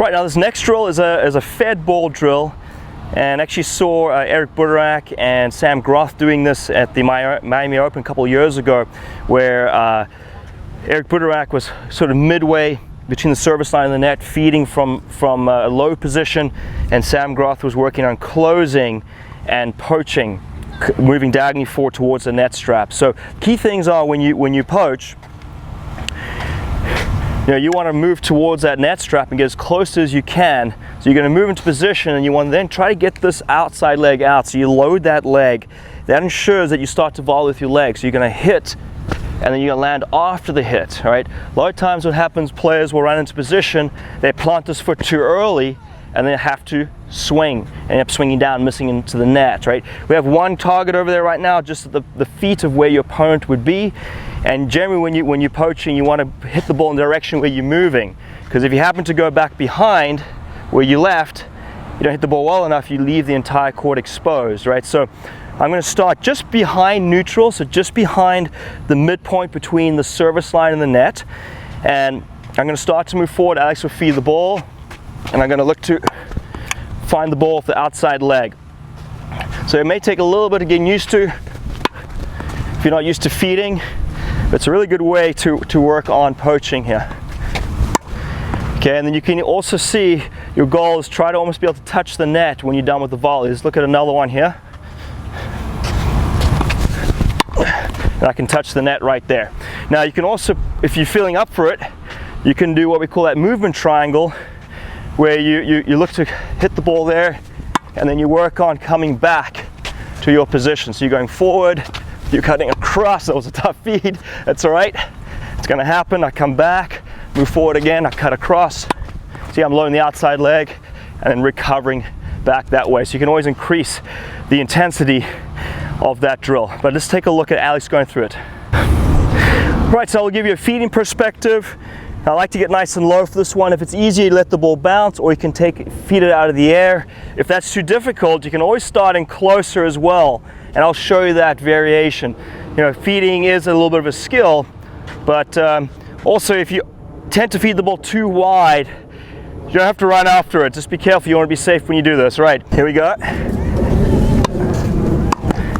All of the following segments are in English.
Right, now this next drill is a fed ball drill, and actually saw Eric Buderak and Sam Groth doing this at the Miami Open a couple of years ago, where Eric Buderak was sort of midway between the service line and the net, feeding from a low position, and Sam Groth was working on closing and poaching, moving diagonally forward towards the net strap. So key things are when you poach, you want to move towards that net strap and get as close as you can. So you're going to move into position, and you want to then try to get this outside leg out. So you load that leg. That ensures that you start to volley with your legs. So you're going to hit, and then you're going to land after the hit. All right. A lot of times what happens, players will run into position, they plant this foot too early, and then have to swing, and end up swinging down, missing into the net. Right. We have one target over there right now, just at the feet of where your opponent would be. And generally when you're poaching, you want to hit the ball in the direction where you're moving, because if you happen to go back behind where you left, you don't hit the ball well enough, you leave the entire court exposed, right? So I'm going to start just behind neutral, so just behind the midpoint between the service line and the net, and I'm going to start to move forward. Alex will feed the ball, and I'm going to look to find the ball with the outside leg. So it may take a little bit of getting used to if you're not used to feeding. It's a really good way to work on poaching here. Okay, and then you can also see your goal is try to almost be able to touch the net when you're done with the volley. Let's look at another one here. And I can touch the net right there. Now you can also, if you're feeling up for it, you can do what we call that movement triangle, where you look to hit the ball there, and then you work on coming back to your position. So you're going forward, you're cutting across. That was a tough feed. That's all right. It's going to happen. I come back, move forward again, I cut across. See, I'm loading the outside leg and then recovering back that way. So you can always increase the intensity of that drill. But let's take a look at Alex going through it. Right, so I'll give you a feeding perspective. I like to get nice and low for this one. If it's easier, you let the ball bounce, or you can feed it out of the air. If that's too difficult, you can always start in closer as well, and I'll show you that variation. Feeding is a little bit of a skill, but also if you tend to feed the ball too wide, you don't have to run after it. Just be careful. You want to be safe when you do this. Right, here we go.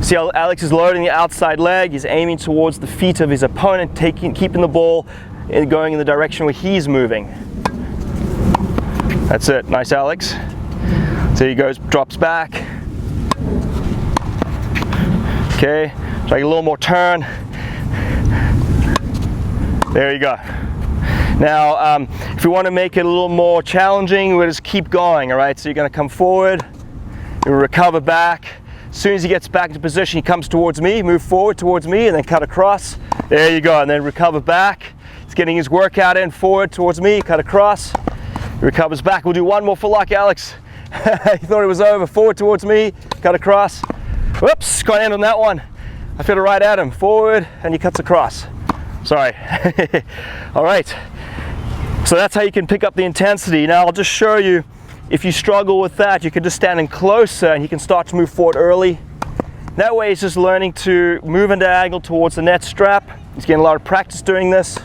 See how Alex is loading the outside leg. He's aiming towards the feet of his opponent, keeping the ball and going in the direction where he's moving. That's it. Nice, Alex. So he goes, drops back. Okay, so a little more turn. There you go. Now, if we want to make it a little more challenging, we'll just keep going, all right? So you're going to come forward, you recover back. As soon as he gets back into position, he comes towards me, move forward towards me, and then cut across. There you go, and then recover back. He's getting his workout in, forward towards me, cut across. He recovers back. We'll do one more for luck, Alex. He thought it was over. Forward towards me, cut across. Whoops, can't end on that one. I feel it right at him. Forward, and he cuts across. Sorry. All right. So that's how you can pick up the intensity. Now I'll just show you, if you struggle with that, you can just stand in closer and you can start to move forward early. That way he's just learning to move in diagonal towards the net strap. He's getting a lot of practice doing this.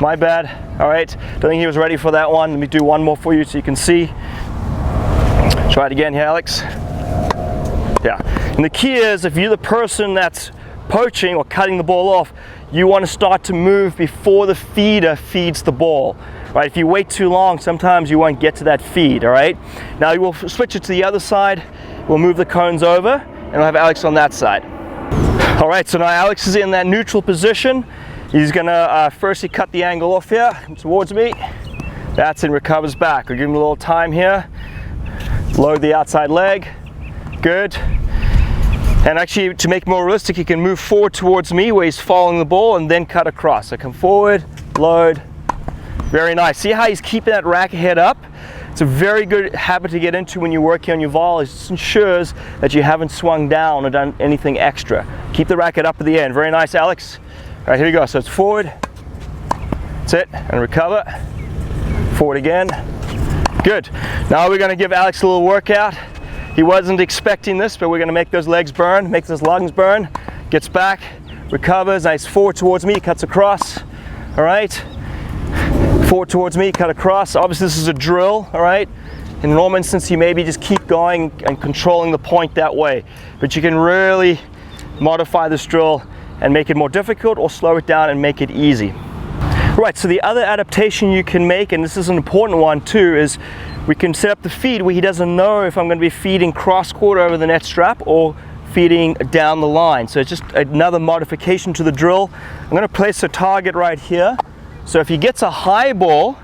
My bad. All right. Don't think he was ready for that one. Let me do one more for you so you can see. Try it again here, Alex. Yeah. And the key is, if you're the person that's poaching or cutting the ball off, you want to start to move before the feeder feeds the ball. Right? If you wait too long, sometimes you won't get to that feed. All right. Now we'll switch it to the other side. We'll move the cones over, and we'll have Alex on that side. All right. So now Alex is in that neutral position. He's gonna firstly cut the angle off here towards me. That's it. Recovers back. We'll give him a little time here. Load the outside leg. Good. And actually, to make it more realistic, he can move forward towards me where he's following the ball and then cut across. So come forward, load. Very nice. See how he's keeping that racket head up? It's a very good habit to get into when you're working on your volley. It just ensures that you haven't swung down or done anything extra. Keep the racket up at the end. Very nice, Alex. All right, here we go. So it's forward. That's it. And recover. Forward again. Good. Now we're going to give Alex a little workout. He wasn't expecting this, but we're going to make those legs burn, make those lungs burn. Gets back, recovers, nice forward towards me, cuts across. All right. Forward towards me, cut across. Obviously this is a drill, all right? In a normal instance, you maybe just keep going and controlling the point that way. But you can really modify this drill and make it more difficult, or slow it down and make it easy. Right, so the other adaptation you can make, and this is an important one too, is we can set up the feed where he doesn't know if I'm going to be feeding cross quarter over the net strap or feeding down the line. So it's just another modification to the drill. I'm going to place a target right here. So if he gets a high ball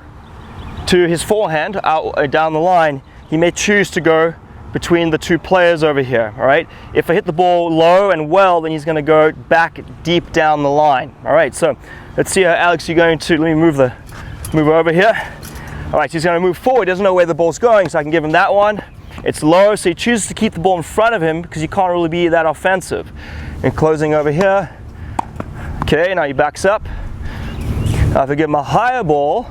to his forehand out down the line, he may choose to go between the two players over here, all right? If I hit the ball low and well, then he's going to go back deep down the line, all right? So let's see how Alex, you're going to, let me move over here. All right, so he's going to move forward. He doesn't know where the ball's going, so I can give him that one. It's low, so he chooses to keep the ball in front of him because he can't really be that offensive. And closing over here. Okay, now he backs up. Now if I give him a higher ball,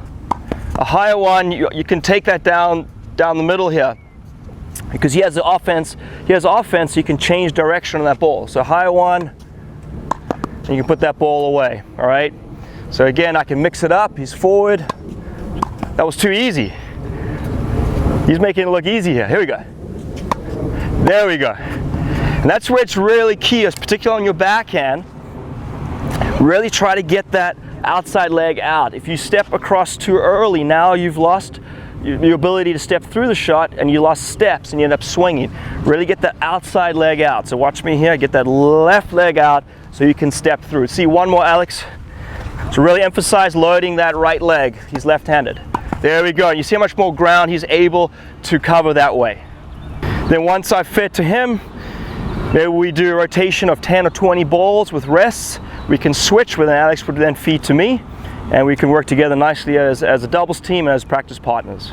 a higher one, you can take that down the middle here. Because he has the offense, so you can change direction on that ball. So higher one, and you can put that ball away, all right? So again, I can mix it up. He's forward. That was too easy. He's making it look easy here. Here we go. There we go. And that's where it's really key, particularly on your backhand. Really try to get that outside leg out. If you step across too early, now you've lost your ability to step through the shot, and you lost steps and you end up swinging. Really get that outside leg out. So watch me here, get that left leg out so you can step through. See, one more, Alex. So really emphasize loading that right leg. He's left-handed. There we go. You see how much more ground he's able to cover that way. Then once I fit to him, maybe we do a rotation of 10 or 20 balls with rests. We can switch with, and Alex would then feed to me, and we can work together nicely as a doubles team and as practice partners.